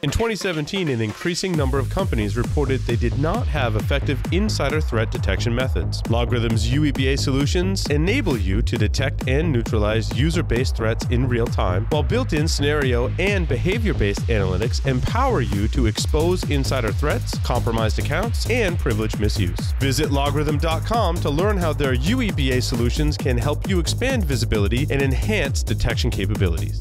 In 2017, an increasing number of companies reported they did not have effective insider threat detection methods. LogRhythm's UEBA solutions enable you to detect and neutralize user-based threats in real time, while built-in scenario and behavior-based analytics empower you to expose insider threats, compromised accounts, and privilege misuse. Visit LogRhythm.com to learn how their UEBA solutions can help you expand visibility and enhance detection capabilities.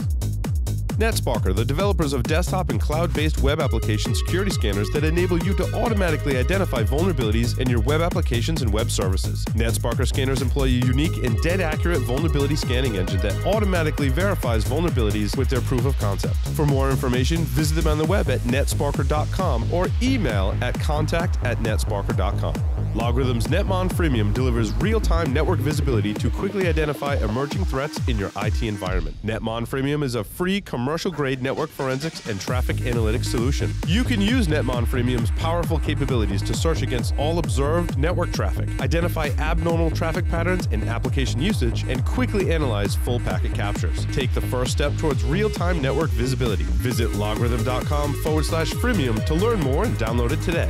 NetSparker, the developers of desktop and cloud-based web application security scanners that enable you to automatically identify vulnerabilities in your web applications and web services. NetSparker scanners employ a unique and dead-accurate vulnerability scanning engine that automatically verifies vulnerabilities with their proof of concept. For more information, visit them on the web at netsparker.com or email at contact@netsparker.com. LogRhythm's Netmon Freemium delivers real-time network visibility to quickly identify emerging threats in your IT environment. Netmon Freemium is a free commercial-grade network forensics and traffic analytics solution. You can use Netmon Freemium's powerful capabilities to search against all observed network traffic, identify abnormal traffic patterns in application usage, and quickly analyze full packet captures. Take the first step towards real-time network visibility. Visit logRhythm.com/freemium to learn more and download it today.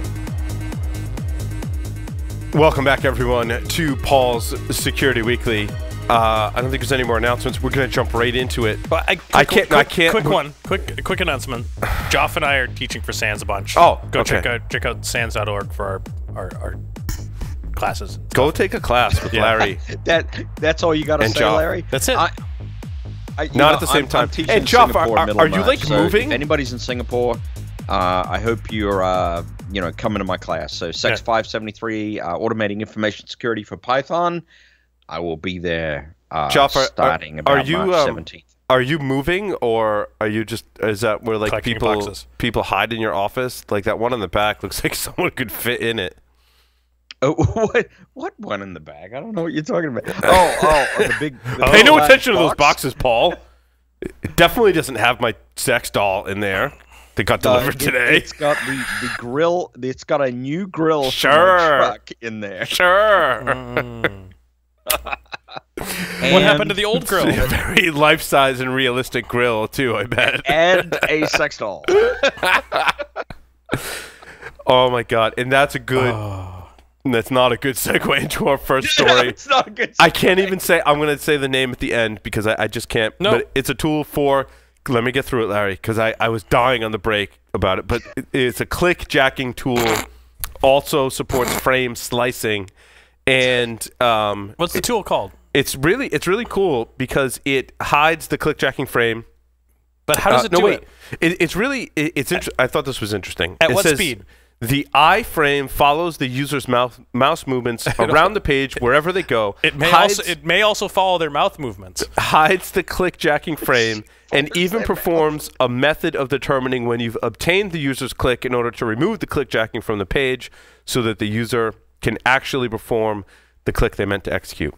Welcome back, everyone, to Paul's Security Weekly. I don't think there's any more announcements. We're going to jump right into it. But I can't. Quick announcement. Joff and I are teaching for SANS a bunch. Oh, go okay. check out sans.org for our classes. Go take a class with Larry. That's all you got to say, Joff. Larry? That's it. Not at the same time. Hey, Joff, are you like moving? If anybody's in Singapore, I hope you're coming to my class. So Sex 573, automating information security for Python. I will be there Joff, starting about March 17th. Are you moving, or are you just, is that where like collecting people hide in your office? Like that one in the back looks like someone could fit in it. Oh, what one in the back? I don't know what you're talking about. The big. Pay no attention to those boxes, Paul. It definitely doesn't have my sex doll in there. They got delivered today. It's got the grill. It's got a new grill for my truck in there. Sure. What happened to the old grill? A very life-size and realistic grill, too, I bet. And a sex doll. Oh, my God. And that's a good... That's not a good segue into our first story. It's not a good segue. I can't even say... I'm going to say the name at the end because I just can't. No. But it's a tool for... Let me get through it, Larry, because I was dying on the break about it. But it's a clickjacking tool. Also supports frame slicing. And what's the tool called? It's really cool because it hides the clickjacking frame. But how does it do it? It's interesting. I thought this was interesting. At what speed? The iframe follows the user's mouse movements around the page wherever they go. It may also follow their mouth movements. Hides the clickjacking frame and even performs a method of determining when you've obtained the user's click in order to remove the clickjacking from the page so that the user can actually perform the click they meant to execute.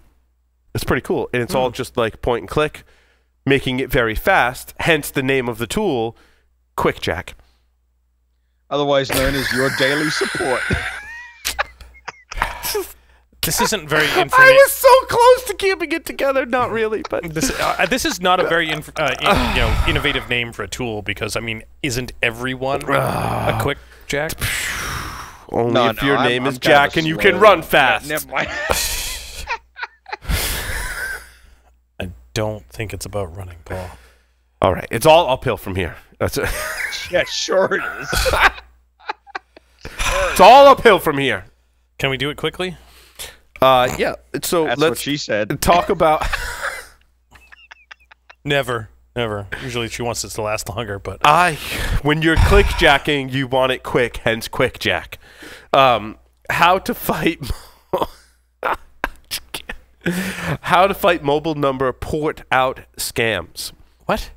It's pretty cool. And it's all just like point and click, making it very fast, hence the name of the tool, Quickjack. Otherwise known as your daily support. This isn't very I was so close to keeping it together. Not really, but this is not a very innovative name for a tool because, I mean, isn't everyone a Quickjack? Only if your name is Jack and you can run fast. Never mind. I don't think it's about running, Paul. All right, it's all uphill from here. That's it. Yeah, sure it is. It's all uphill from here. Can we do it quickly? Yeah. So that's let's what she said. Talk about. Never. Usually she wants it to last longer, but when you're clickjacking, you want it quick. Hence, Quickjack. How to fight. How to fight mobile number port out scams. What?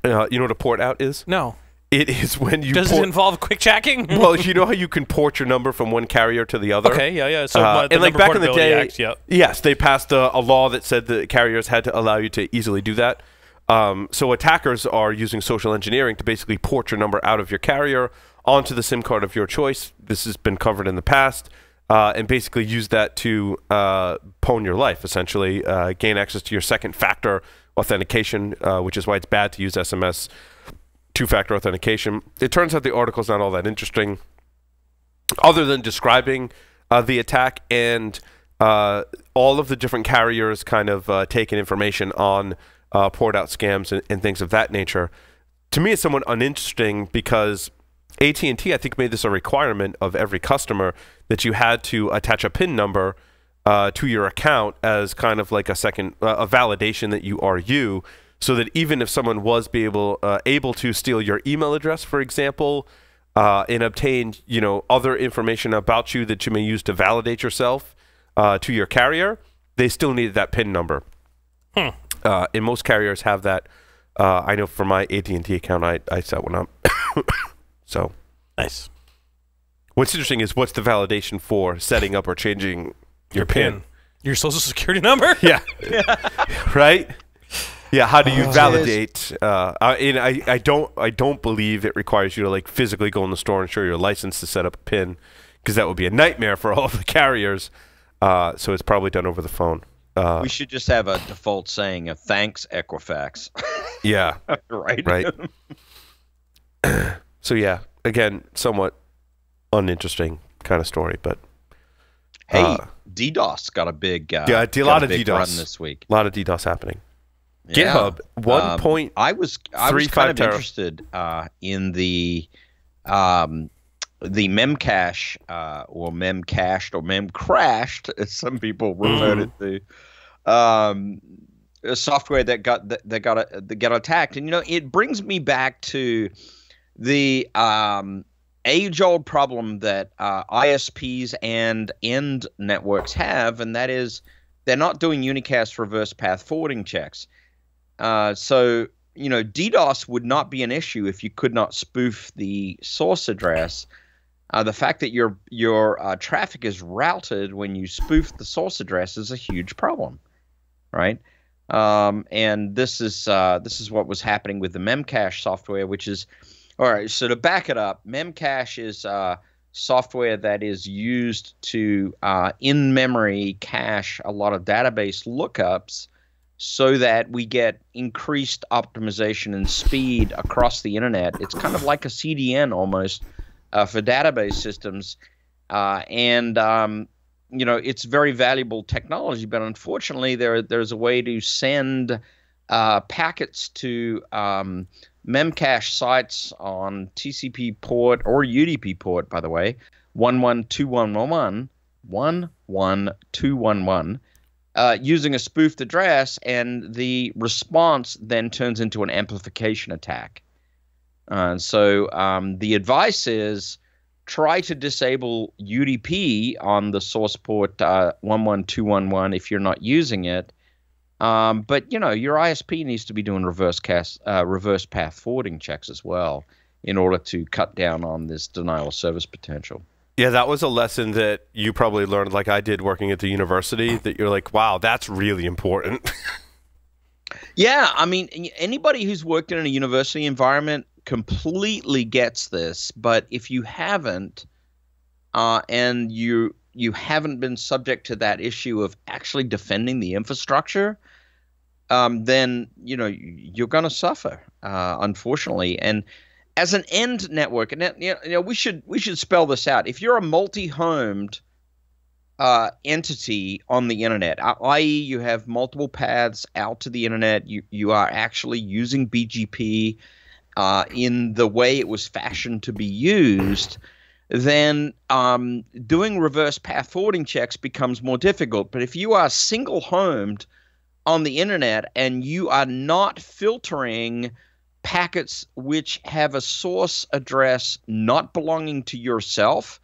You know what a port out is? No. It is when you Does it involve quickjacking? Well, you know how you can port your number from one carrier to the other? Okay, yeah. So and like back in the day, Act, yeah. Yes, they passed a law that said that carriers had to allow you to easily do that. So attackers are using social engineering to basically port your number out of your carrier onto the SIM card of your choice. This has been covered in the past. And basically use that to pwn your life, essentially, gain access to your second factor authentication, which is why it's bad to use SMS two-factor authentication. It turns out the article's not all that interesting, other than describing the attack and all of the different carriers kind of taking information on port out scams and things of that nature. To me, it's somewhat uninteresting because AT&T, I think, made this a requirement of every customer that you had to attach a PIN number to your account as kind of like a second a validation that you are you, so that even if someone was able to steal your email address, for example, and obtain other information about you that you may use to validate yourself to your carrier, they still needed that PIN number. And most carriers have that. I know for my AT&T account, I set one up. So nice. What's interesting is what's the validation for setting up or changing your PIN? Your social security number? Yeah. Right? Yeah, how do you validate? And I don't believe it requires you to like physically go in the store and show your license to set up a PIN, because that would be a nightmare for all of the carriers. So it's probably done over the phone. We should just have a default saying of thanks, Equifax. Yeah. Right. So yeah, again, somewhat uninteresting kind of story, but hey, DDoS got a big a lot of DDoS run this week. A lot of DDoS happening. Yeah. GitHub 1.35 I was kind of interested in the memcache or memcached or memcrashed, as some people referred it to, a software that got attacked. And it brings me back to the age-old problem that ISPs and end networks have, and that is they're not doing unicast reverse path forwarding checks. So DDoS would not be an issue if you could not spoof the source address. The fact that your traffic is routed when you spoof the source address is a huge problem, right? And this is what was happening with the memcache software, which is all right. So to back it up, memcache is software that is used to in-memory cache a lot of database lookups, so that we get increased optimization and speed across the internet. It's kind of like a CDN almost for database systems, and it's very valuable technology. But unfortunately, there's a way to send packets to memcache sites on TCP port or UDP port, by the way, 11211, using a spoofed address, and the response then turns into an amplification attack. So the advice is try to disable UDP on the source port 11211 if you're not using it. But your ISP needs to be doing reverse path forwarding checks as well in order to cut down on this denial of service potential. Yeah, that was a lesson that you probably learned, like I did working at the university, that you're like, wow, that's really important. Yeah, I mean, anybody who's worked in a university environment completely gets this. But if you haven't, and you haven't been subject to that issue of actually defending the infrastructure, then you're going to suffer, unfortunately. And as an end network, and we should spell this out. If you're a multi-homed entity on the internet, i.e., you have multiple paths out to the internet, you are actually using BGP in the way it was fashioned to be used, then doing reverse path forwarding checks becomes more difficult. But if you are single-homed on the internet and you are not filtering packets which have a source address not belonging to yourself,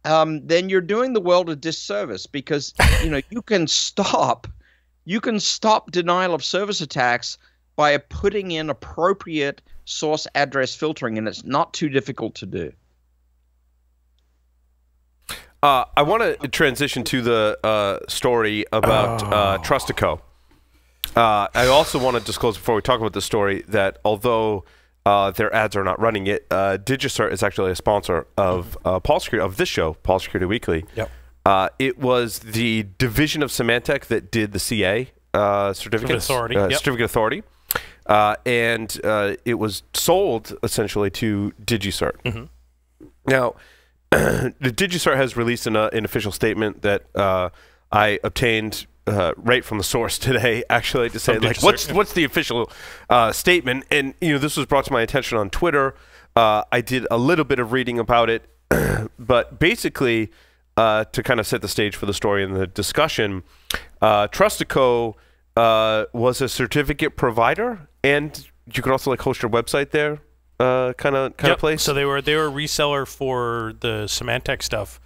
then you're doing the world a disservice, because you can stop denial of service attacks by putting in appropriate source address filtering, and it's not too difficult to do. I want to transition to the story about Trustico. I also want to disclose before we talk about the story that although their ads are not running it, DigiCert is actually a sponsor of Paul Security, of this show, Paul Security Weekly. Yep. It was the division of Symantec that did the CA certificate authority. Certificate authority. and it was sold essentially to DigiCert. Mm-hmm. Now, the DigiCert has released an official statement that I obtained right from the source today, actually, to say like what's the official statement. And this was brought to my attention on Twitter. I did a little bit of reading about it, but basically, to kind of set the stage for the story and the discussion, Trustico was a certificate provider, and you could also like host your website there, kind of place. So they were a reseller for the Symantec stuff,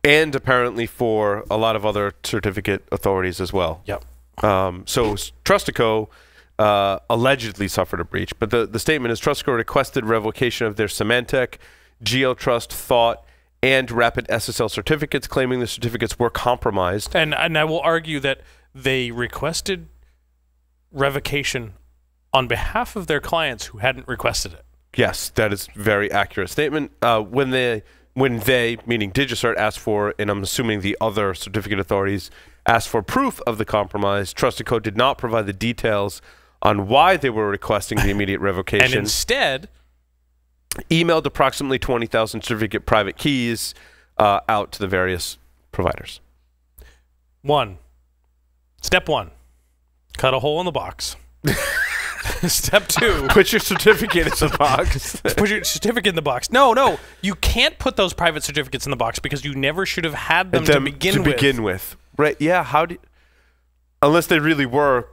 and apparently for a lot of other certificate authorities as well. Yep. So Trustico allegedly suffered a breach, but the statement is Trustico requested revocation of their Symantec, GeoTrust, Thought, and Rapid SSL certificates, claiming the certificates were compromised. And I will argue that they requested revocation on behalf of their clients who hadn't requested it. Yes, that is a very accurate statement. When they, meaning DigiCert, asked for, and I'm assuming the other certificate authorities asked for proof of the compromise, Trustico did not provide the details on why they were requesting the immediate revocation. And instead emailed approximately 20,000 certificate private keys out to the various providers. Step one, cut a hole in the box. Step two, put your certificate in the box. Put your certificate in the box. No, you can't put those private certificates in the box because you never should have had them to begin with. Right? Yeah. Unless they really were.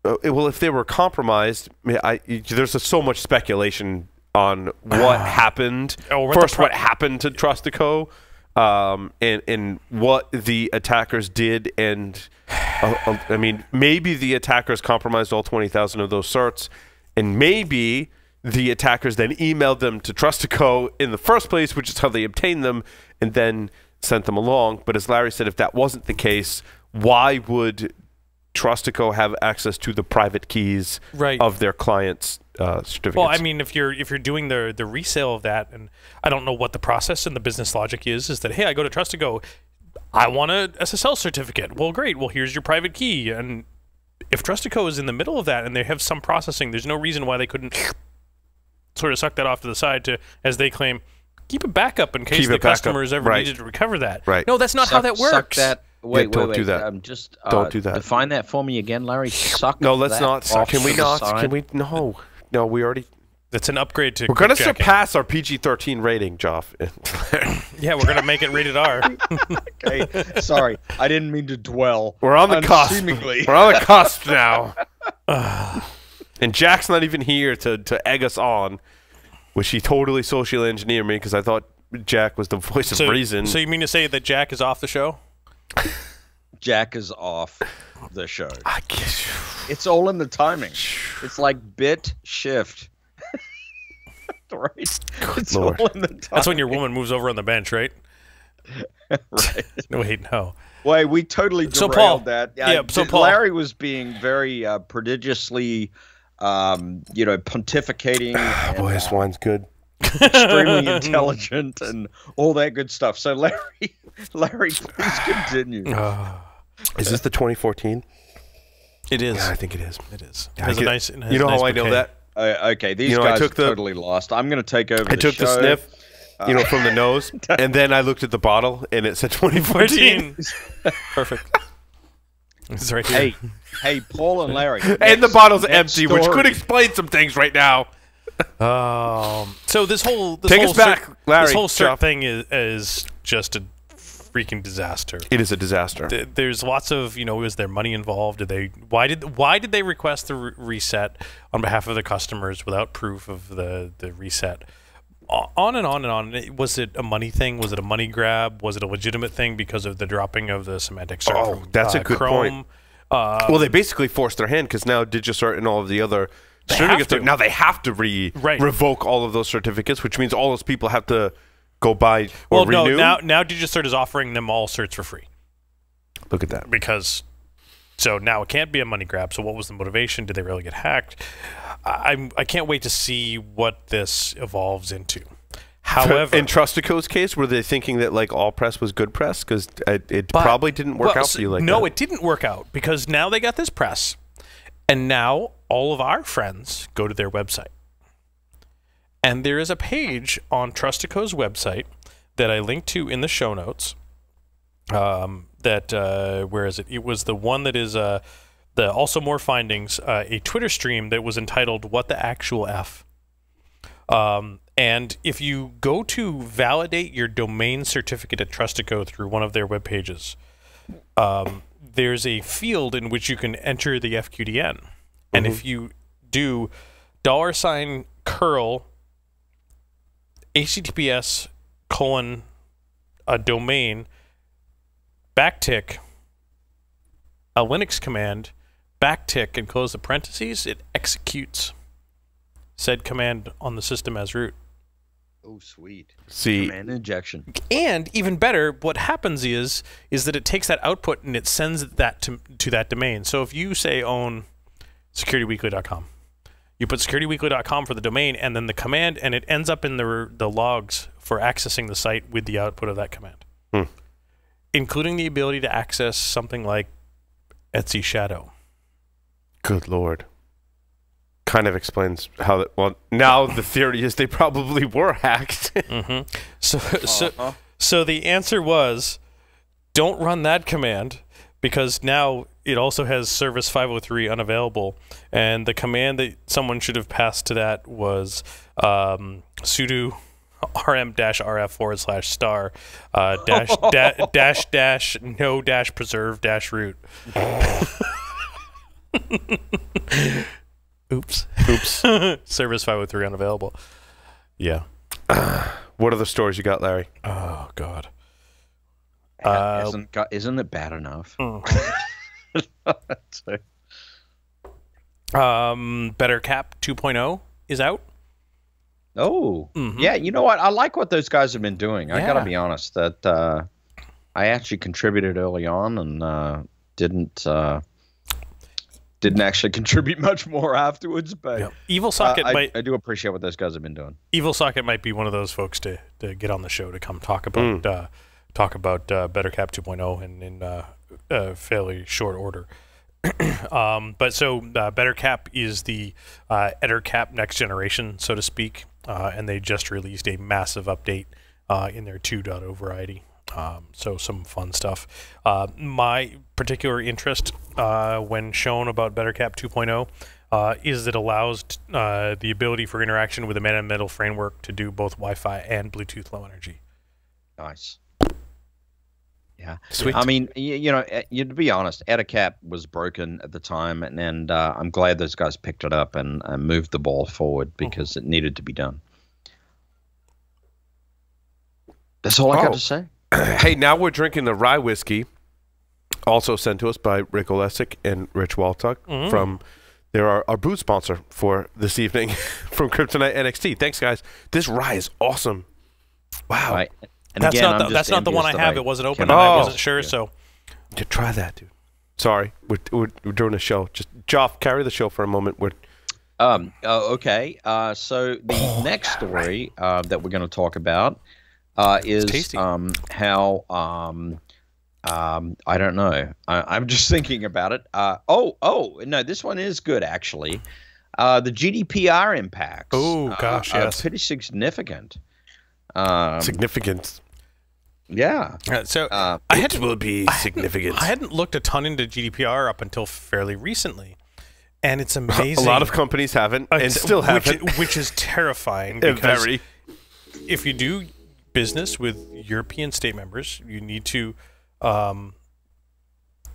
Well, if they were compromised, there's so much speculation on what happened. First, what happened to Trustico, and what the attackers did, and I mean, maybe the attackers compromised all 20,000 of those certs, and maybe the attackers then emailed them to Trustico in the first place, which is how they obtained them, and then sent them along. But as Larry said, if that wasn't the case, why would Trustico have access to the private keys of their clients' certificates? Well, I mean, if you're doing the resale of that, and I don't know what the process and the business logic is that, hey, I go to Trustico, I want a SSL certificate. Well, great. Well, here's your private key. And if Trustico is in the middle of that and they have some processing, there's no reason why they couldn't sort of suck that off to the side to, as they claim, keep a backup in case the customers ever needed to recover that. Right. No, that's not how that works. Wait, don't do that. Don't do that. Define that for me again, Larry. Suck. No, let's not. Can we not? Side. Can we? No. We already. That's an upgrade to. We're going to surpass our PG-13 rating, Joff. Yeah, we're going to make it rated R. Okay, sorry, I didn't mean to dwell. We're on the cusp. We're on the cusp now. And Jack's not even here to egg us on, which he totally social engineered me because I thought Jack was the voice of reason. So you mean to say that Jack is off the show? Jack is off the show. I guess it's all in the timing. It's like bit shift. Right. It's all in the timing. That's when your woman moves over on the bench, right? Right. No, wait, no. Wait, we totally derailed Paul, that. Paul, Larry was being very prodigiously, pontificating. Boy, this wine's good. Extremely intelligent and all that good stuff. So, Larry, please continue. Is this the 2014? It is. Yeah, I think it is. It is. Yeah, It has a nice. You know how I know that? Okay, these guys are totally lost. I'm going to take over. I took the sniff, from the nose, and then I looked at the bottle, and it said 2014. Perfect. It's right here. Hey, Paul and Larry. And the bottle's empty, which could explain some things right now. So this whole cert thing is just a freaking disaster. It is a disaster. There's lots of, is there money involved? Why did they request the reset on behalf of the customers without proof of the reset? On and on and on. Was it a money thing? Was it a money grab? Was it a legitimate thing because of the dropping of the Symantec cert? Oh, that's a good point. Well, they basically forced their hand because now DigiCert and all of the other certificates now they have to revoke all of those certificates, which means all those people have to go buy or renew. Now DigiCert is offering them all certs for free. Look at that. So now it can't be a money grab. So what was the motivation? Did they really get hacked? I can't wait to see what this evolves into. However, in Trustico's case, were they thinking that like all press was good press? Because it probably didn't work out for you like that. No, it didn't work out because now they got this press. And now all of our friends go to their website. And there is a page on Trustico's website that I linked to in the show notes. Where is it? It was the one that is the also more findings, a Twitter stream that was entitled "What the Actual F." And if you go to validate your domain certificate at Trustico through one of their web pages, there's a field in which you can enter the FQDN. And if you do $curl HTTPS : a domain backtick a Linux command backtick and close the parentheses, it executes said command on the system as root. Oh, sweet. See, command injection. And even better, what happens is that it takes that output and it sends that to that domain. So if you say own securityweekly.com, you put securityweekly.com for the domain and then the command, and it ends up in the logs for accessing the site with the output of that command, including the ability to access something like Etsy Shadow. Good Lord. Kind of explains how that. Well, now the theory is they probably were hacked. So the answer was, don't run that command, because now it also has service 503 unavailable, and the command that someone should have passed to that was sudo rm-rf /* -no-preserve-root. Oops. Service 503 unavailable. Yeah. What other stories you got, Larry? Oh, God. Isn't it bad enough? Better Cap 2.0 is out. Oh, yeah. You know what? I like what those guys have been doing. I gotta be honest that I actually contributed early on and didn't actually contribute much more afterwards. But Evil Socket I do appreciate what those guys have been doing. Evil Socket might be one of those folks to get on the show to come talk about Better Cap 2.0 in fairly short order. But so Better Cap is the EtherCap next generation, so to speak, and they just released a massive update in their 2.0 variety. So some fun stuff. My particular interest when shown about Better Cap 2.0 is that it allows the ability for interaction with the man-in-the-middle framework to do both Wi-Fi and Bluetooth Low Energy. Nice. Yeah, sweet. I mean, to be honest, EtherCap was broken at the time, and I'm glad those guys picked it up and moved the ball forward because it needed to be done. That's all I got to say. Hey, now we're drinking the rye whiskey, also sent to us by Rick Olesic and Rich Waltuck from. They're our booze sponsor for this evening from Kryptonite NXT. Thanks, guys. This rye is awesome. Wow. Right. And That's again, not the one I have. It wasn't open, and I wasn't sure. So, try that, dude. Sorry, we're doing a show. Just Joff, carry the show for a moment. Okay. So the next story that we're going to talk about is how I don't know. I'm just thinking about it. No, this one is good actually. The GDPR impacts. Oh gosh, yes, pretty significant. Significant. Yeah. So it will be significant. I hadn't looked a ton into GDPR up until fairly recently, and it's amazing. A lot of companies haven't, and still haven't, which is terrifying. Because if you do business with European state members, you need to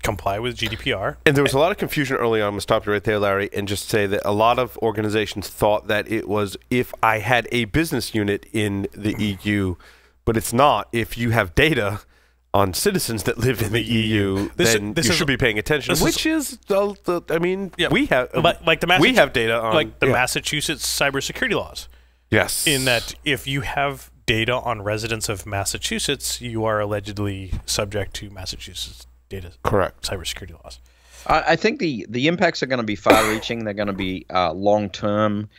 comply with GDPR. And there was a lot of confusion early on. I'm going to stop you right there, Larry, and just say that a lot of organizations thought that it was if I had a business unit in the EU, but it's not. If you have data on citizens that live in the EU, then you should be paying attention. Which is, we have we have data on the Massachusetts cybersecurity laws. Yes, in that if you have data on residents of Massachusetts, you are allegedly subject to Massachusetts data. Correct. Cybersecurity laws. I think the impacts are going to be far-reaching. They're going to be long-term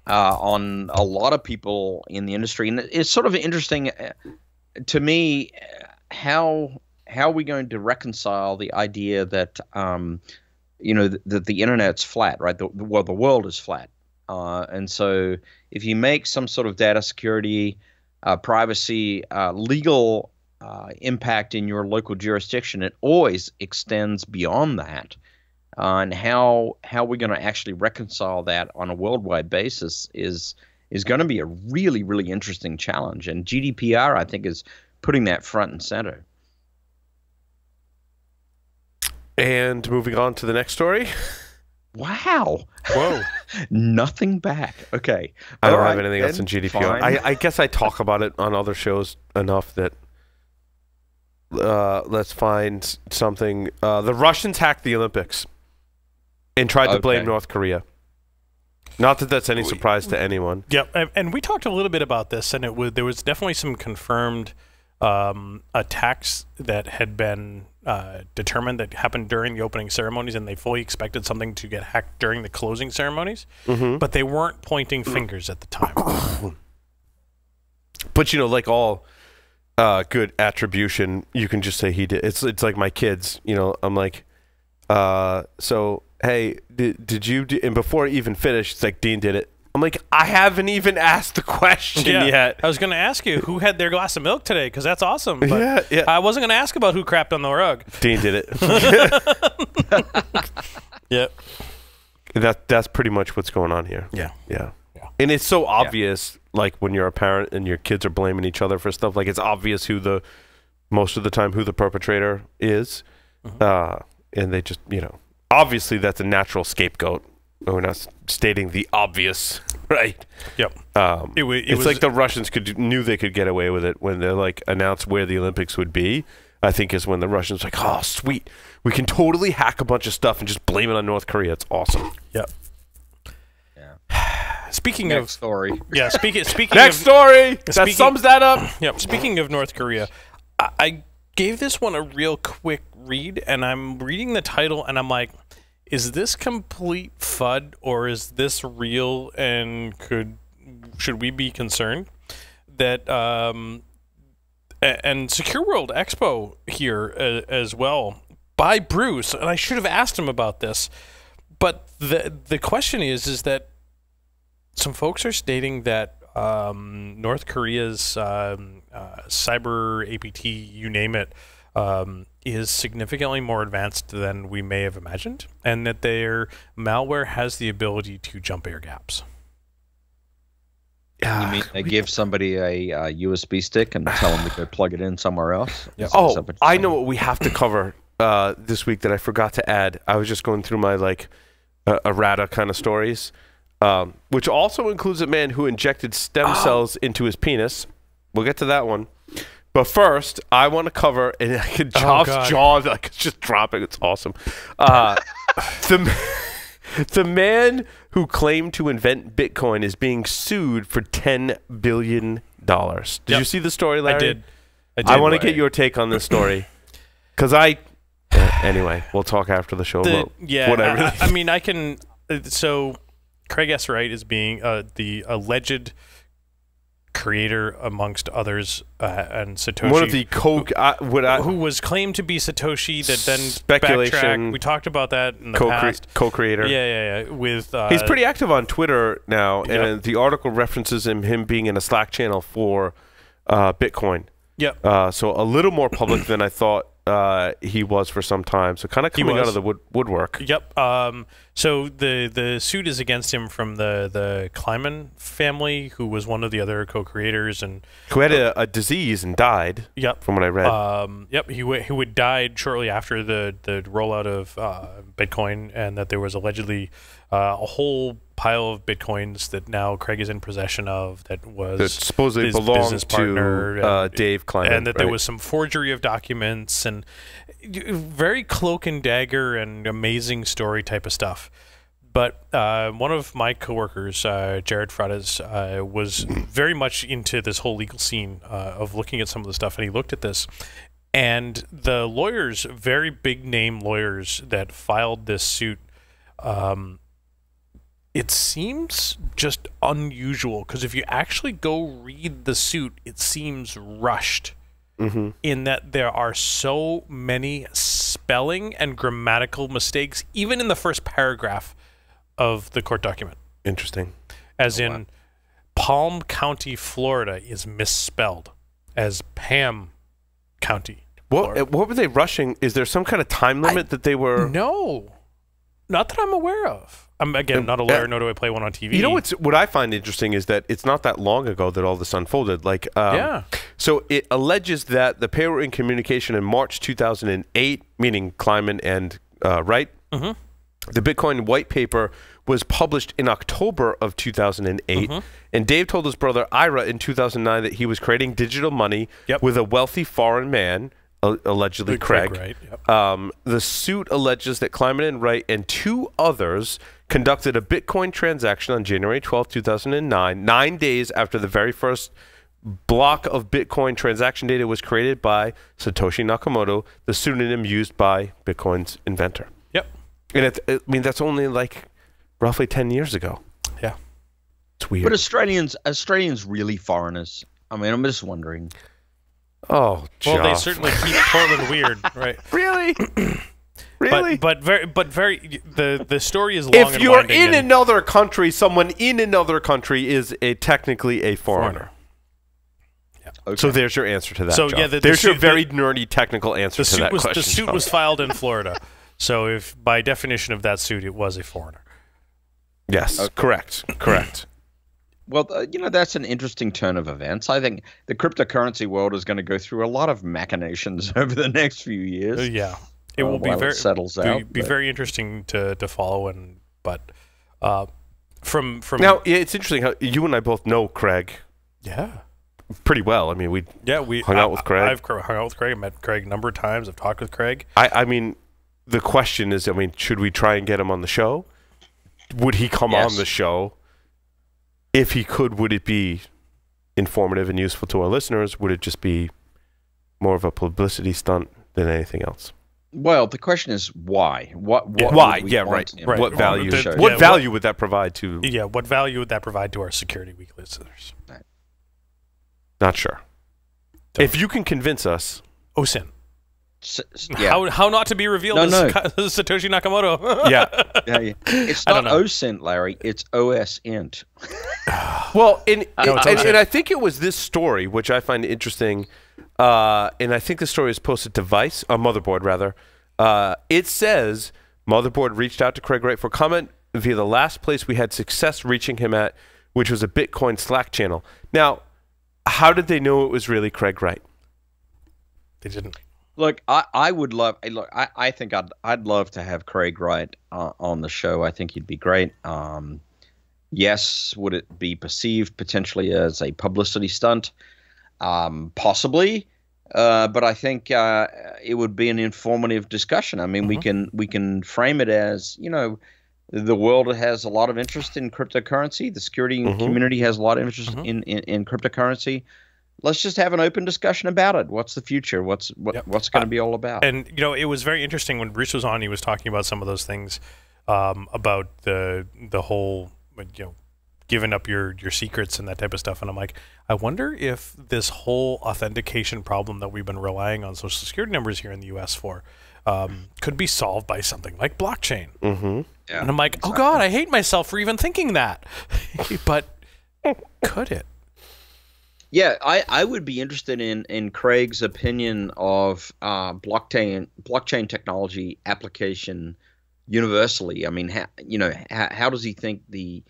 on a lot of people in the industry, and it's sort of interesting to me how are we going to reconcile the idea that that the internet's flat, right? The world is flat. And so if you make some sort of data security, privacy, legal impact in your local jurisdiction, it always extends beyond that. And how we're going to actually reconcile that on a worldwide basis is going to be a really, really interesting challenge. And GDPR, I think, is putting that front and center. And moving on to the next story. Wow. Whoa. Nothing back. Okay. I don't have anything else in GDPR. Fine. I guess I talk about it on other shows enough that let's find something. The Russians hacked the Olympics and tried to blame North Korea. Not that that's any surprise to anyone. Yep, and we talked a little bit about this, and there was definitely some confirmed attacks that had been determined that happened during the opening ceremonies, and they fully expected something to get hacked during the closing ceremonies, but they weren't pointing fingers at the time. But like all good attribution, you can just say he did. It's like my kids. I'm like, so hey, did you do? And before I even finished, it's like Dean did it. I'm like, I haven't even asked the question yet. I was going to ask you who had their glass of milk today, because that's awesome. But yeah. I wasn't going to ask about who crapped on the rug. Dean did it. Yep. That's pretty much what's going on here. Yeah. And it's so obvious, like when you're a parent and your kids are blaming each other for stuff. Like it's obvious most of the time who the perpetrator is, and they just obviously that's a natural scapegoat. We're not stating the obvious, right? Yep. It's like the Russians knew they could get away with it when they announced where the Olympics would be. I think is when the Russians were like, oh, sweet, we can totally hack a bunch of stuff and just blame it on North Korea. It's awesome. Yep. Yeah. Speaking Next of story. Yeah. Speaking. Next story. That sums that up. Yep. Speaking of North Korea, I gave this one a real quick read, and I'm reading the title, and I'm like, is this complete FUD, or is this real, and should we be concerned that and Secure World Expo here as well by Bruce, and I should have asked him about this, but the question is that some folks are stating that North Korea's cyber APT, you name it, is significantly more advanced than we may have imagined, and that their malware has the ability to jump air gaps. You mean they give somebody a USB stick and tell them to go plug it in somewhere else? Yeah. I know what we have to cover this week that I forgot to add. I was just going through my errata kind of stories, which also includes a man who injected stem cells into his penis. We'll get to that one. But first, I want to cover, and I could jaws like it's just dropping. It's awesome. The man who claimed to invent Bitcoin is being sued for $10 billion. Did you see the story, Larry? I did. I want to get your take on this story, because anyway, we'll talk after the show about whatever. I mean, I can. So, Craig S. Wright is being the alleged creator, amongst others, and Satoshi, one of the who was claimed to be Satoshi, that then speculation. Backtracked. We talked about that in the past. Co-creator. Yeah. With he's pretty active on Twitter now, and the article references him being in a Slack channel for Bitcoin. Yep. So a little more public than I thought he was for some time. So kind of coming out of the woodwork. Yep. So the suit is against him from the Kleiman family, who was one of the other co-creators and who had a disease and died. Yep. From what I read. Yep. He would died shortly after the rollout of Bitcoin, and that there was allegedly a whole pile of Bitcoins that now Craig is in possession of that supposedly his belonged business partner, to Dave Kleiman, and that there was some forgery of documents and very cloak and dagger and amazing story type of stuff. But one of my coworkers, Jared Frates, was very much into this whole legal scene of looking at some of the stuff, and he looked at this. And the lawyers, very big name lawyers that filed this suit, it seems just unusual, because if you actually go read the suit, it seems rushed. in that there are so many spelling and grammatical mistakes, even in the first paragraph of the court document. Interesting. As in, Palm County, Florida is misspelled as Pam County. What were they rushing? Is there some kind of time limit that they were? No, not that I'm aware of. I'm, again, not a lawyer, nor do I play one on TV. You know what I find interesting is that it's not that long ago that all this unfolded. Like, so it alleges that the pair were in communication in March 2008, meaning Kleiman and Wright. The Bitcoin white paper was published in October of 2008, and Dave told his brother Ira in 2009 that he was creating digital money with a wealthy foreign man, allegedly Craig. Right. Yep. The suit alleges that Kleiman and Wright and 2 others conducted a Bitcoin transaction on January 12, 2009, 9 days after the very first block of Bitcoin transaction data was created by Satoshi Nakamoto, the pseudonym used by Bitcoin's inventor. Yep. And I mean, that's only like roughly 10 years ago. Yeah. It's weird. But Australians really foreigners? I mean, I'm just wondering. Oh, Joff. Well, they certainly keep Portland weird, right? Really? Really? But very. The story is long. If and you're winding in another country, someone in another country is technically a foreigner. Yeah. Okay. So there's your answer to that. So Joff. yeah, there's your very nerdy technical answer to that question. The suit was filed in Florida, so if by definition of that suit, it was a foreigner. Yes, Okay. correct. Well, that's an interesting turn of events. I think the cryptocurrency world is going to go through a lot of machinations over the next few years. Yeah, it will be while very it settles out. Be very interesting to follow. From Now, it's interesting how you and I both know Craig. Yeah. Pretty well. I mean, we hung out with Craig. I've hung out with Craig. I met Craig a number of times. I've talked with Craig. I mean, the question is, I mean, should we try and get him on the show? Would he come on the show? If he could, would it be informative and useful to our listeners? Would it just be more of a publicity stunt than anything else? Well, the question is why? Why? Yeah, right. Right. What value? The- What yeah, value would that provide to? Yeah, what value would that provide to our Security Week listeners? Not sure. If you can convince us, OSINT. Yeah. How not to be revealed as Satoshi Nakamoto. Yeah. It's not OSINT, Larry. It's OSINT. well, and I think it was this story which I find interesting, and I think the story is posted to Vice, Motherboard rather. It says Motherboard reached out to Craig Wright for comment via the last place we had success reaching him at, which was a Bitcoin Slack channel. Now, how did they know it was really Craig Wright? They didn't. Look, I would love. Look, I think I'd love to have Craig Wright on the show. I think he'd be great. Yes, would it be perceived potentially as a publicity stunt? Possibly, but I think it would be an informative discussion. I mean, we can frame it as, the world has a lot of interest in cryptocurrency. The security community has a lot of interest in cryptocurrency. Let's just have an open discussion about it. What's the future? What's going to be all about? And it was very interesting when Bruce was on. He was talking about some of those things about the whole giving up your secrets and that type of stuff. And I'm like, I wonder if this whole authentication problem that we've been relying on Social Security numbers here in the U.S. for could be solved by something like blockchain. Yeah, and I'm like, oh God, I hate myself for even thinking that. But could it? Yeah, I would be interested in Craig's opinion of blockchain technology application universally. I mean, how does he think the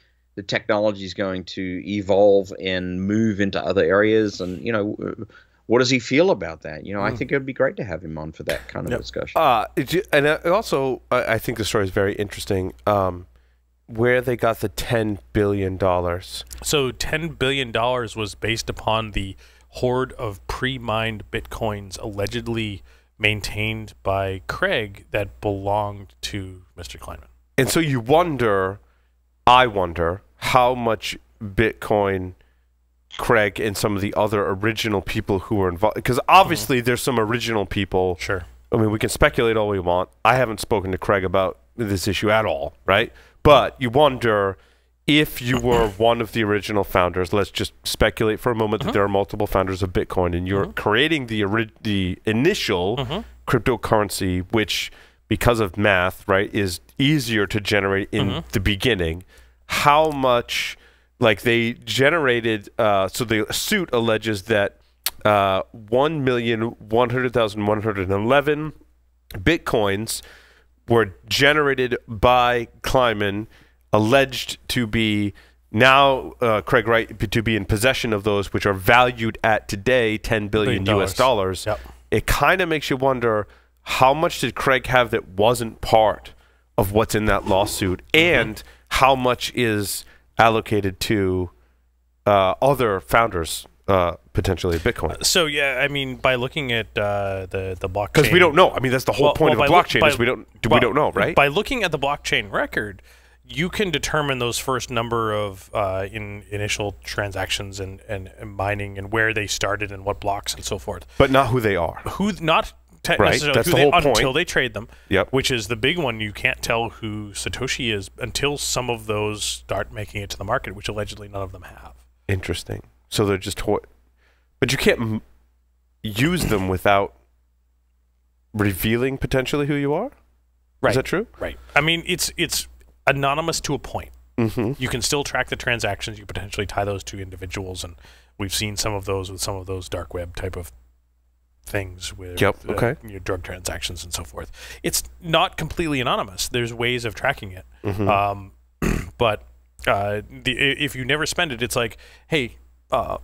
technology is going to evolve and move into other areas? And what does he feel about that? I think it would be great to have him on for that kind of discussion. And also, I think the story is very interesting. Where they got the $10 billion. So $10 billion was based upon the hoard of pre-mined Bitcoins allegedly maintained by Craig that belonged to Mr. Kleinman. And so I wonder how much Bitcoin Craig and some of the other original people who were involved, because obviously there's some original people. Sure. I mean, we can speculate all we want. I haven't spoken to Craig about this issue at all, right? But you wonder if you were one of the original founders, let's just speculate for a moment that there are multiple founders of Bitcoin, and you're creating the initial cryptocurrency, which, because of math, right, is easier to generate in the beginning. How much, like, they generated, so the suit alleges that 1,100,111 Bitcoins were generated by Kleiman, alleged to be now, Craig Wright, to be in possession of those, which are valued at today $10 billion US dollars. Yep. It kind of makes you wonder, how much did Craig have that wasn't part of what's in that lawsuit, and how much is allocated to other founders potentially of Bitcoin? So yeah, I mean, by looking at the blockchain, because we don't know. I mean, that's the whole point of a blockchain is we don't know, right? By looking at the blockchain record, you can determine those first number of initial transactions and mining, and where they started and what blocks and so forth. But not who they are. Necessarily that's who the they, whole point. until they trade them. Yep. Which is the big one. You can't tell who Satoshi is until some of those start making it to the market, which allegedly none of them have. Interesting. So they're just but you can't use them without revealing potentially who you are? Right. Is that true? Right. I mean, it's anonymous to a point. You can still track the transactions. You potentially tie those to individuals, and we've seen some of those with some of those dark web type of things with drug transactions and so forth. It's not completely anonymous. There's ways of tracking it. But if you never spend it, it's like, hey, let's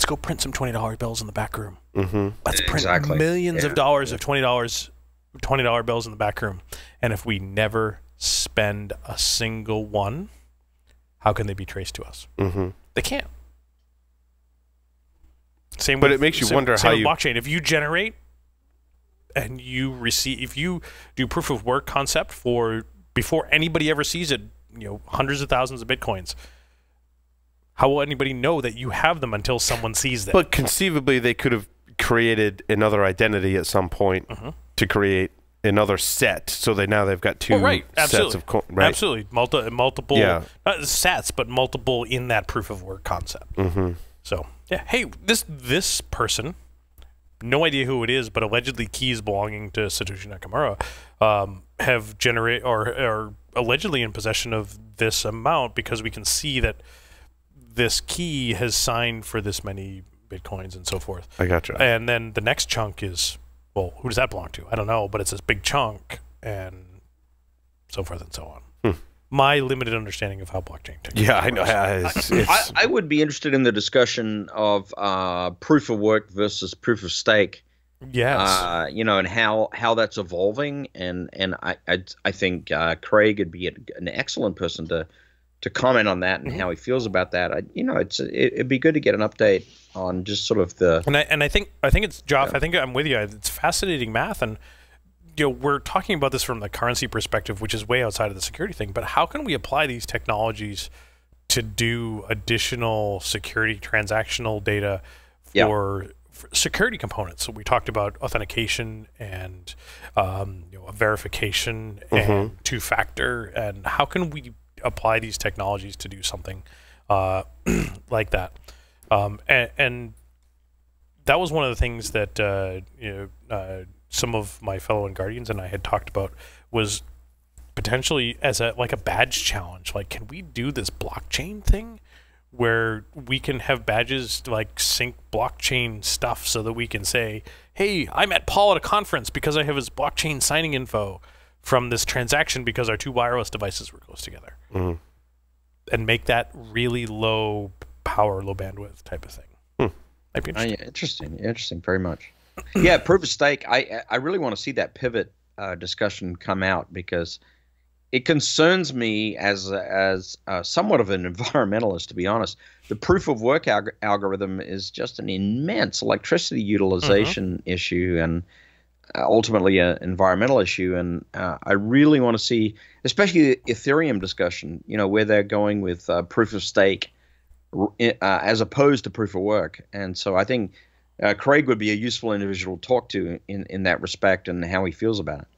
go print some $20 bills in the back room. Let's print millions of dollars of $20 bills in the back room. And if we never spend a single one, how can they be traced to us? They can't. But it makes you wonder how you blockchain. If you generate and you receive, if you do proof of work concept for before anybody ever sees it, hundreds of thousands of Bitcoins, how will anybody know that you have them until someone sees them? But conceivably, they could have created another identity at some point to create another set. So they've got two sets of absolutely multiple not sets, but multiple in that proof of work concept. So yeah, hey, this person, no idea who it is, but allegedly keys belonging to Satoshi Nakamura have generated or are allegedly in possession of this amount, because we can see that this key has signed for this many Bitcoins and so forth. I gotcha. And then the next chunk is, well, who does that belong to? I don't know, but it's this big chunk and so forth and so on. My limited understanding of how blockchain technology I know. I would be interested in the discussion of proof of work versus proof of stake. Yes. And how that's evolving, and I think Craig would be an excellent person to comment on that and how he feels about that. It'd be good to get an update on just sort of the. And I think it's Joff. Yeah. I think I'm with you. It's fascinating math, and we're talking about this from the currency perspective, which is way outside of the security thing. But how can we apply these technologies to do additional security transactional data for security components? So we talked about authentication and verification and two-factor, and how can we apply these technologies to do something like that? And that was one of the things that some of my fellow Guardians and I had talked about, was potentially as a badge challenge. Like, can we do this blockchain thing where we can have badges like sync blockchain stuff, so that we can say, hey, I met Paul at a conference because I have his blockchain signing info from this transaction because our two wireless devices were close together, and make that really low power, low bandwidth type of thing. Might be interesting. Interesting, very much. Yeah, proof of stake. I really want to see that pivot discussion come out, because it concerns me as somewhat of an environmentalist, to be honest. The proof of work algorithm is just an immense electricity utilization issue, and ultimately an environmental issue. And I really want to see, especially the Ethereum discussion, where they're going with proof of stake as opposed to proof of work. And so I think Craig would be a useful individual to talk to in that respect, and how he feels about it.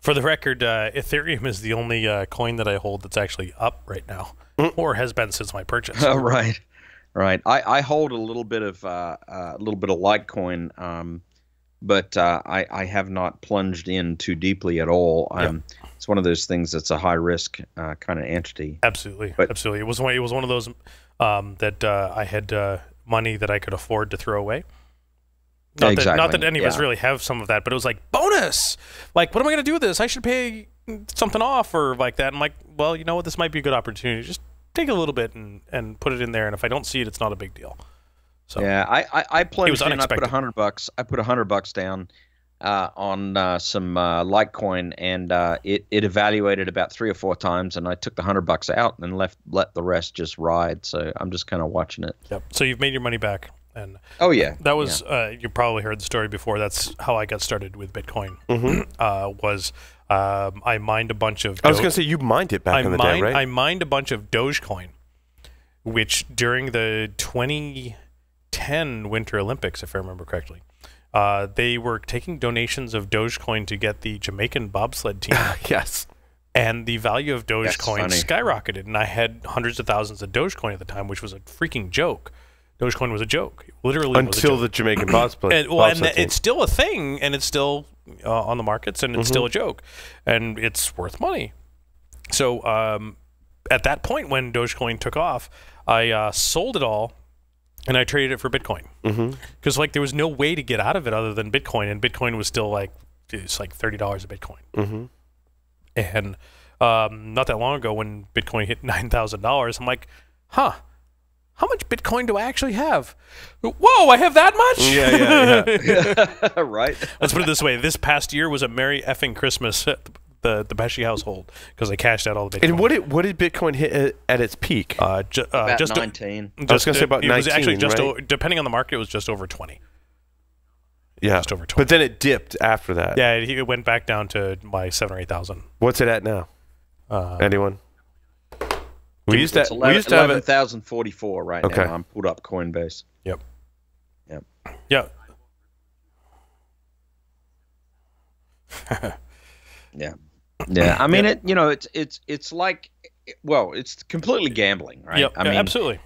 For the record, Ethereum is the only coin that I hold that's actually up right now, or has been since my purchase. Right. I hold a little bit of Litecoin, but I have not plunged in too deeply at all. It's one of those things that's a high risk kind of entity. Absolutely, But, absolutely. It was one of those that I had money that I could afford to throw away. Not that any of us really have some of that, but it was like bonus. Like, what am I going to do with this? I should pay something off or like that. I'm like, well, you know what? This might be a good opportunity. Just take a little bit and put it in there, and if I don't see it, it's not a big deal. So yeah, I plunged in. I put $100. I put $100 down on some Litecoin, and it evaluated about 3 or 4 times, and I took the $100 out and let the rest just ride. So I'm just kind of watching it. Yep. So you've made your money back. And oh yeah, that was you probably heard the story before. That's how I got started with Bitcoin. I mined a bunch of. I was going to say you mined it back in the day, right? I mined a bunch of Dogecoin, which during the 2010 Winter Olympics, if I remember correctly, they were taking donations of Dogecoin to get the Jamaican bobsled team. Yes. And the value of Dogecoin skyrocketed, and I had hundreds of thousands of Dogecoin at the time, which was a freaking joke. Dogecoin was a joke, literally. Until the Jamaican bobsled. And it's still a thing, and it's still on the markets, and it's still a joke, and it's worth money. So at that point, when Dogecoin took off, I sold it all, and I traded it for Bitcoin because like there was no way to get out of it other than Bitcoin, and Bitcoin was still like it's like $30 a Bitcoin. And not that long ago, when Bitcoin hit $9,000, I'm like, huh. How much Bitcoin do I actually have? Whoa, I have that much? Yeah. Right. Let's put it this way. This past year was a merry effing Christmas at the Pesci household because I cashed out all the Bitcoin. And what did Bitcoin hit at its peak? About 19. I was going to say about 19, was actually just right? Depending on the market, it was just over 20. Yeah. Just over 20. But then it dipped after that. Yeah, it went back down to my 7,000 or 8,000. What's it at now? Anyone? We used to have 11,044 right now. I'm pulled up Coinbase. Yep. Yeah. I mean, it's like, well, it's completely gambling, right? Yep. I mean, absolutely.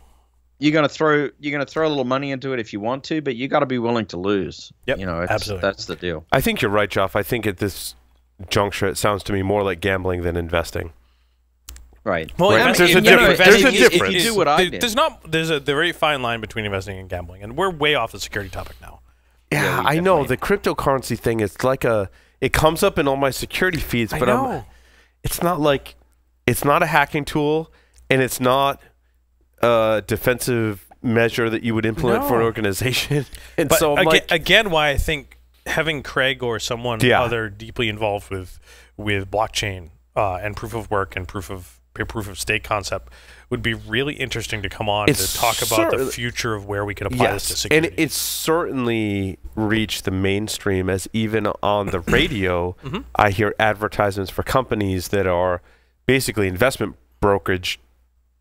You're gonna throw a little money into it if you want to, but you got to be willing to lose. Yep. Absolutely. That's the deal. I think you're right, Joff. I think at this juncture, it sounds to me more like gambling than investing. Right. Well, right. There's a difference. If you do what I did. There's a very fine line between investing and gambling, and we're way off the security topic now. Yeah, I know. The cryptocurrency thing, it's like it comes up in all my security feeds, but it's not a hacking tool, and it's not a defensive measure that you would implement for an organization. And but so again, why I think having Craig or someone other deeply involved with blockchain and proof of work and proof of stake concept would be really interesting to come on to talk about the future of where we can apply this to security. And it's certainly reached the mainstream, as even on the radio, I hear advertisements for companies that are basically investment brokerage,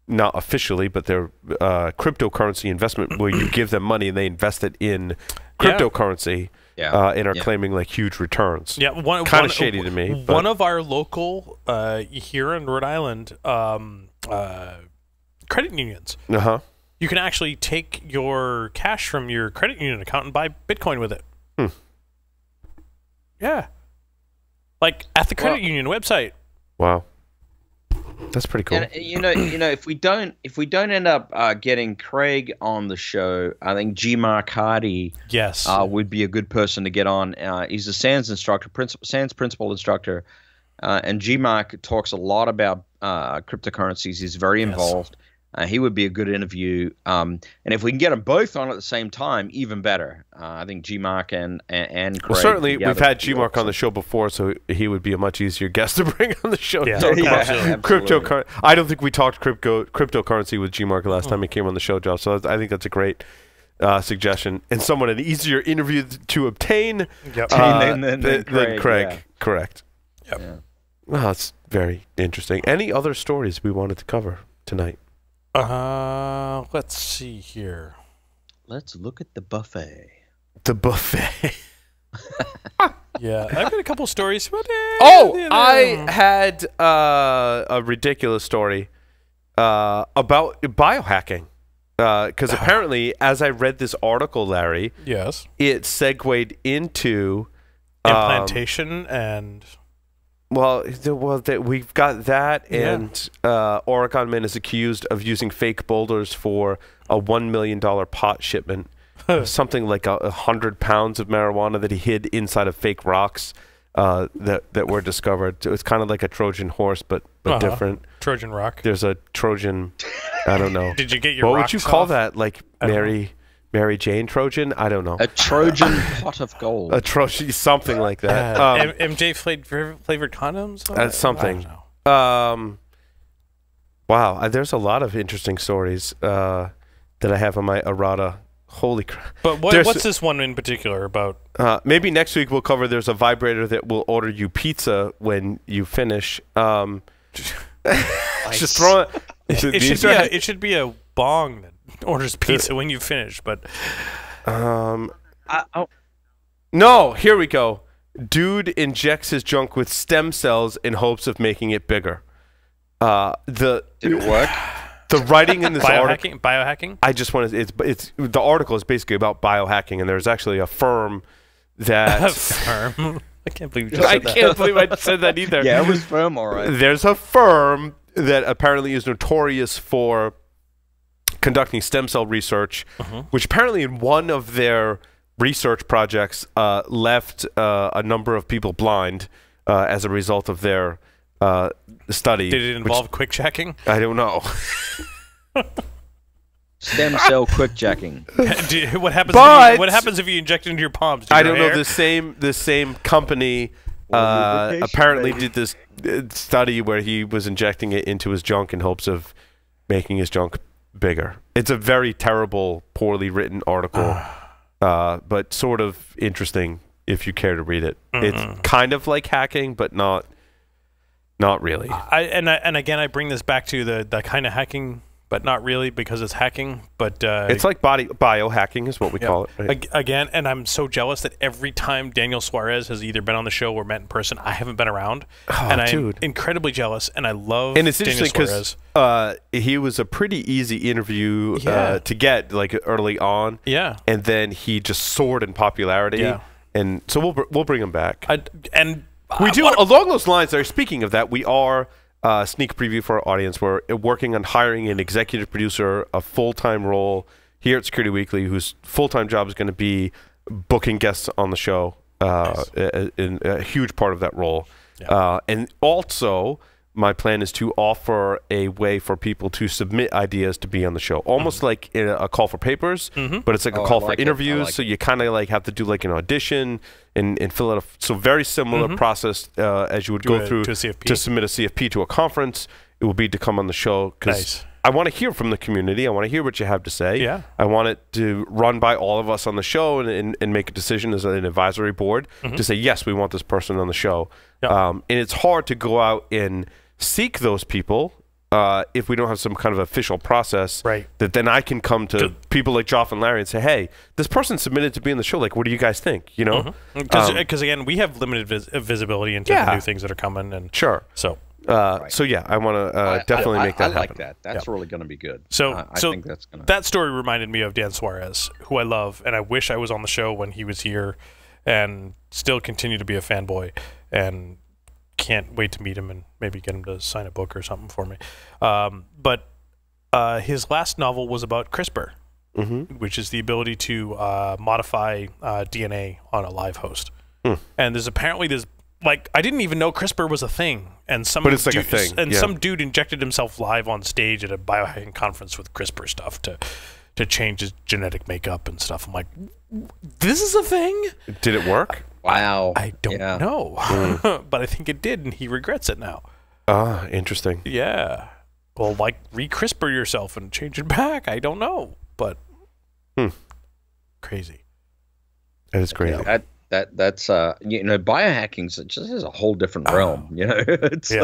not officially, but they're cryptocurrency investment where you give them money and they invest it in cryptocurrency. And are claiming like huge returns. Yeah, kind of shady to me. But. One of our local here in Rhode Island credit unions. You can actually take your cash from your credit union account and buy Bitcoin with it. Yeah, like at the credit union website. Wow. That's pretty cool. And, if we don't end up getting Craig on the show, I think G. Mark Hardy would be a good person to get on. He's a SANS instructor, SANS principal instructor, and G. Mark talks a lot about cryptocurrencies. He's very involved. He would be a good interview. And if we can get them both on at the same time, even better. I think G. Mark and Craig. Well, certainly we've had G. Mark on the show before, so he would be a much easier guest to bring on the show. Yeah, cryptocurrency. I don't think we talked cryptocurrency with G. Mark the last time he came on the show, Joe. So I think that's a great suggestion and somewhat an easier interview to obtain than Craig. Yeah. Correct. Yep. Yeah. Well, that's very interesting. Any other stories we wanted to cover tonight? Let's see here. Let's look at the buffet. The buffet. Yeah, I've got a couple stories. But, I had a ridiculous story about biohacking. Because apparently, as I read this article, Larry, yes, it segued into implantation and we've got that, and Oregon man is accused of using fake boulders for a $1 million pot shipment, something like 100 pounds of marijuana that he hid inside of fake rocks that were discovered. So it's kind of like a Trojan horse, but different. Trojan rock. There's a Trojan. I don't know. Did you get your what rocks would you call off? that? Like Mary Jane Trojan? I don't know. A Trojan pot of gold. A Trojan, something like that. MJ flavored condoms? That's something. I don't know. Wow, there's a lot of interesting stories that I have on my errata. Holy crap. But what's this one in particular about? Maybe next week we'll cover there's a vibrator that will order you pizza when you finish. Just throw it. It should be a bong that orders pizza when you finish, but no, here we go. Dude injects his junk with stem cells in hopes of making it bigger. Did it work? The writing in this article, biohacking. I just want to. It's the article is basically about biohacking, and there's actually a firm that firm. I can't believe you just I said that. can't believe I said that either. Yeah, it was firm, all right. There's a firm that apparently is notorious for conducting stem cell research, which apparently in one of their research projects left a number of people blind as a result of their study. Did it involve quickjacking? I don't know. Stem cell quickjacking. What happens? But what happens if you inject it into your palms? I don't know. The same company apparently did this study where he was injecting it into his junk in hopes of making his junk bigger. It's a very terrible, poorly written article, but sort of interesting if you care to read it. It's kind of like hacking, but not really. And again, I bring this back to the kind of hacking, but not really because it's hacking. But it's like biohacking is what we call it. Right? Again, and I'm so jealous that every time Daniel Suarez has either been on the show or met in person, I haven't been around, and I'm incredibly jealous. And I love. And it's Daniel interesting because he was a pretty easy interview to get like early on. Yeah, and then he just soared in popularity. Yeah, and so we'll bring him back. We do along those lines. Speaking of that, we are. Sneak preview for our audience. We're working on hiring an executive producer, a full-time role here at Security Weekly, whose full-time job is going to be booking guests on the show, in a huge part of that role. Yeah. And also, my plan is to offer a way for people to submit ideas to be on the show, almost like a call for papers, but it's like a call for interviews. So you kind of like have to do like an audition and fill out so very similar process as you would go through to submit a CFP to a conference. It will be to come on the show because I want to hear from the community. I want to hear what you have to say. Yeah. I want it to run by all of us on the show and make a decision as an advisory board to say, yes, we want this person on the show. And it's hard to go out and seek those people if we don't have some kind of official process that then I can come to people like Joff and Larry and say, hey, this person submitted to be on the show. Like, what do you guys think? You know? Because again, we have limited visibility into the new things that are coming. And so yeah, I want to definitely make that happen. I like that. That's really going to be good. So I think that's gonna... that story reminded me of Dan Suarez, who I love, and I wish I was on the show when he was here and still continue to be a fanboy and can't wait to meet him and maybe get him to sign a book or something for me. But his last novel was about CRISPR, which is the ability to modify DNA on a live host. And there's apparently like, I didn't even know CRISPR was a thing. And some a thing. And some dude injected himself live on stage at a biohacking conference with CRISPR stuff to change his genetic makeup and stuff. I'm like, this is a thing? Did it work? Wow. I don't know. But I think it did, and he regrets it now. Interesting. Yeah. Well, like, re-CRISPR yourself and change it back. I don't know. But crazy. That is crazy. Yeah, that's biohacking just is a whole different realm. You know, it's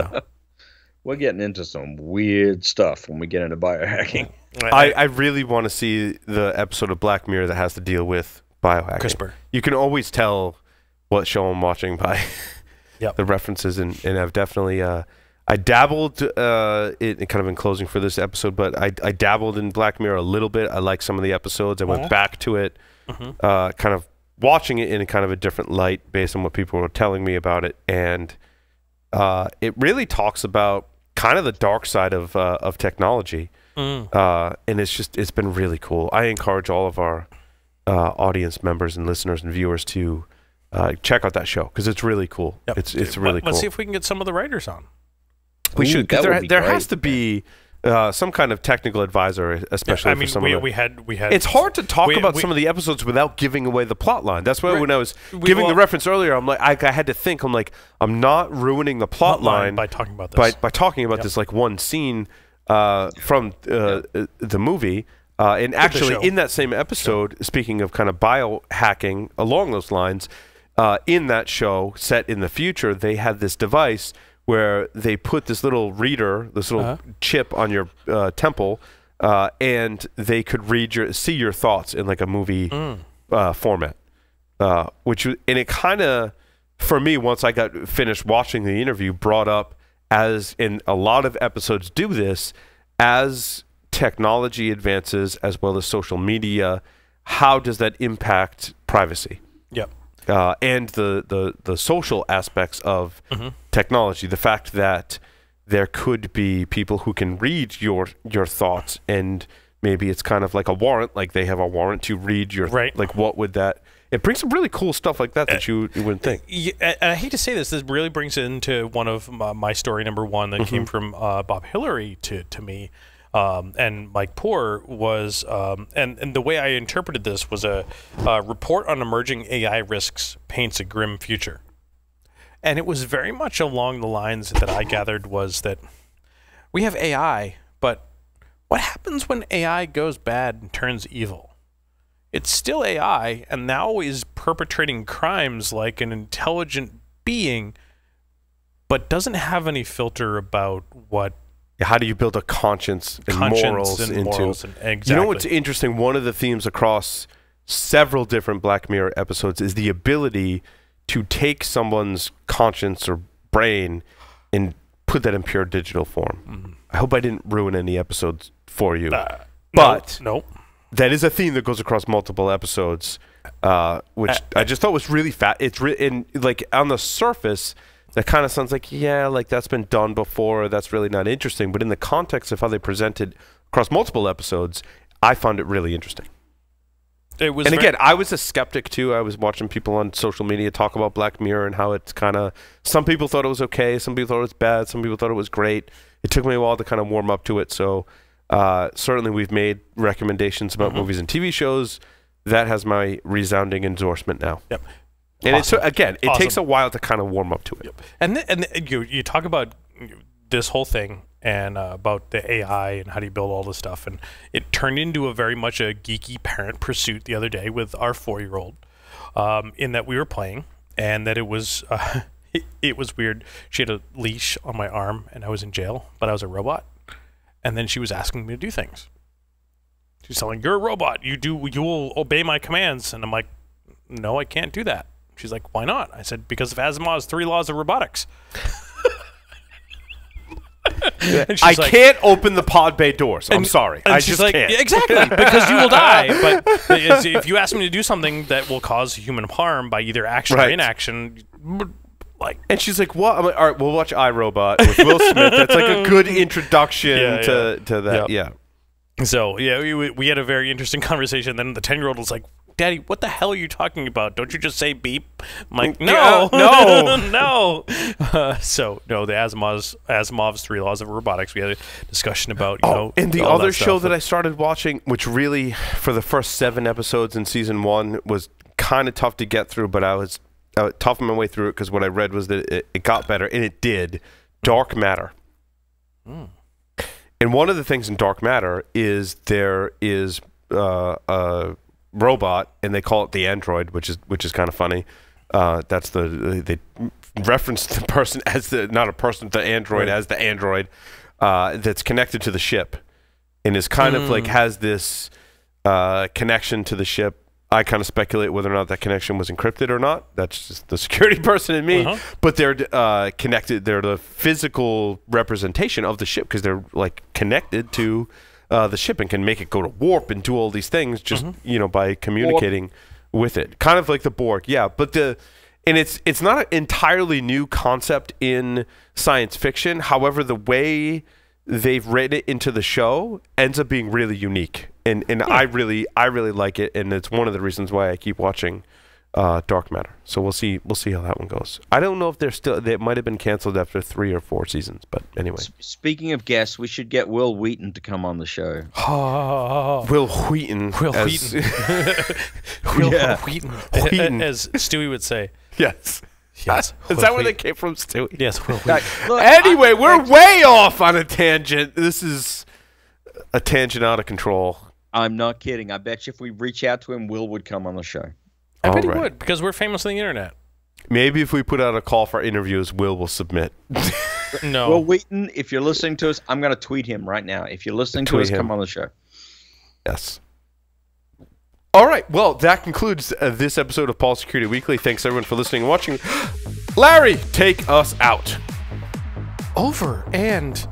we're getting into some weird stuff when we get into biohacking. I really want to see the episode of Black Mirror that has to deal with biohacking. CRISPR. You can always tell what show I'm watching by Yep. the references, and I've definitely I dabbled in kind of in closing for this episode, but I dabbled in Black Mirror a little bit. I like some of the episodes. I went back to it, kind of watching it in a kind of a different light based on what people were telling me about it, and it really talks about kind of the dark side of technology, and it's been really cool. I encourage all of our audience members and listeners and viewers to check out that show because it's really cool. Yep. It's really cool. Let's see if we can get some of the writers on. We should. That would be There great. has to be some kind of technical advisor, especially for some of the... we had. It's hard to talk about some of the episodes without giving away the plot line. That's why when I was giving the reference earlier, I'm like, I had to think. I'm like, I'm not ruining the plot line by talking about this. By talking about this like one scene from the movie. And actually, in that same episode, speaking of kind of biohacking along those lines, in that show set in the future, they had this device where they put this little reader, this little chip on your temple, and they could see your thoughts in like a movie format. And it kind of, for me, once I got finished watching the interview, brought up, as in a lot of episodes do this, as technology advances as well as social media, how does that impact privacy? Yep. And the social aspects of technology, the fact that there could be people who can read your thoughts, and maybe it's kind of like a warrant, like they have a warrant to read your like what would that? It brings some really cool stuff like that you wouldn't think. Yeah, and I hate to say this really brings it into one of my story number one that came from Bob Hillary to me. And Mike Poor was, and the way I interpreted this was a report on emerging AI risks paints a grim future. And it was very much along the lines that I gathered was that we have AI, but what happens when AI goes bad and turns evil? It's still AI, and now is perpetrating crimes like an intelligent being, but doesn't have any filter about what. How do you build a conscience and morals into... Exactly. You know what's interesting? One of the themes across several different Black Mirror episodes is the ability to take someone's conscience or brain and put that in pure digital form. I hope I didn't ruin any episodes for you. But no. That is a theme that goes across multiple episodes, which I just thought was really fat. It's like on the surface... That kind of sounds like, yeah, like that's been done before. That's really not interesting. But in the context of how they presented across multiple episodes, I found it really interesting. It was, and again, I was a skeptic too. I was watching people on social media talk about Black Mirror and how it's kind of, some people thought it was okay, some people thought it was bad, some people thought it was great. It took me a while to kind of warm up to it. So certainly we've made recommendations about movies and TV shows. That has my resounding endorsement now. Yep. And it takes a while to kind of warm up to it. Yep. And you talk about this whole thing and about the AI and how do you build all this stuff, and it turned into a very much a geeky parent pursuit the other day with our 4-year-old, in that we were playing and that it was it was weird. She had a leash on my arm and I was in jail, but I was a robot, and then she was asking me to do things. She's telling, "You're a robot. You will obey my commands," and I'm like, "No, I can't do that." She's like, "Why not?" I said, "Because of Asimov's 3 laws of robotics." I can't open the pod bay doors. I'm sorry. I just can't. Exactly, because you will die. But if you ask me to do something that will cause human harm by either action or inaction, like. And she's like, "What?" I'm like, "All right, we'll watch iRobot with Will Smith." That's like a good introduction to that. Yep. Yeah. So we had a very interesting conversation. Then the 10-year-old was like, "Daddy, what the hell are you talking about? Don't you just say beep?" I'm like, "No, no." So no, the Asimov's 3 laws of robotics. We had a discussion about and the other show that I started watching, which really for the first 7 episodes in season 1 was kind of tough to get through, but I was toughing my way through it because what I read was that it got better, and it did. Dark Matter. And one of the things in Dark Matter is there is a robot, and they call it the android, which is kind of funny. That's they reference the person as the android as the android that's connected to the ship, and is kind of like has this connection to the ship I kind of speculate whether or not that connection was encrypted or not. That's just the security person in me. But they're connected. They're the physical representation of the ship because they're like connected to the ship and can make it go to warp and do all these things just by communicating with it. Kind of like the Borg, yeah. But it's not an entirely new concept in science fiction. However, the way they've written it into the show ends up being really unique. And I really like it, and it's one of the reasons why I keep watching Dark Matter. So we'll see how that one goes. I don't know if they might have been canceled after 3 or 4 seasons, but anyway. Speaking of guests, we should get Will Wheaton to come on the show. Will Wheaton. Will Wheaton. Wheaton, as Stewie would say. Yes. Yes. Is that where they came from, Stewie? Yes, Will Wheaton. Look, Anyway, we're way off on a tangent. This is a tangent out of control. I'm not kidding. I bet you if we reach out to him, Will would come on the show. I bet he would, because we're famous on the internet. Maybe if we put out a call for interviews, will submit. No. Will Wheaton, if you're listening to us, I'm going to tweet him right now. If you're listening to us, come on the show. Yes. All right. Well, that concludes this episode of Paul Security Weekly. Thanks, everyone, for listening and watching. Larry, take us out. Over and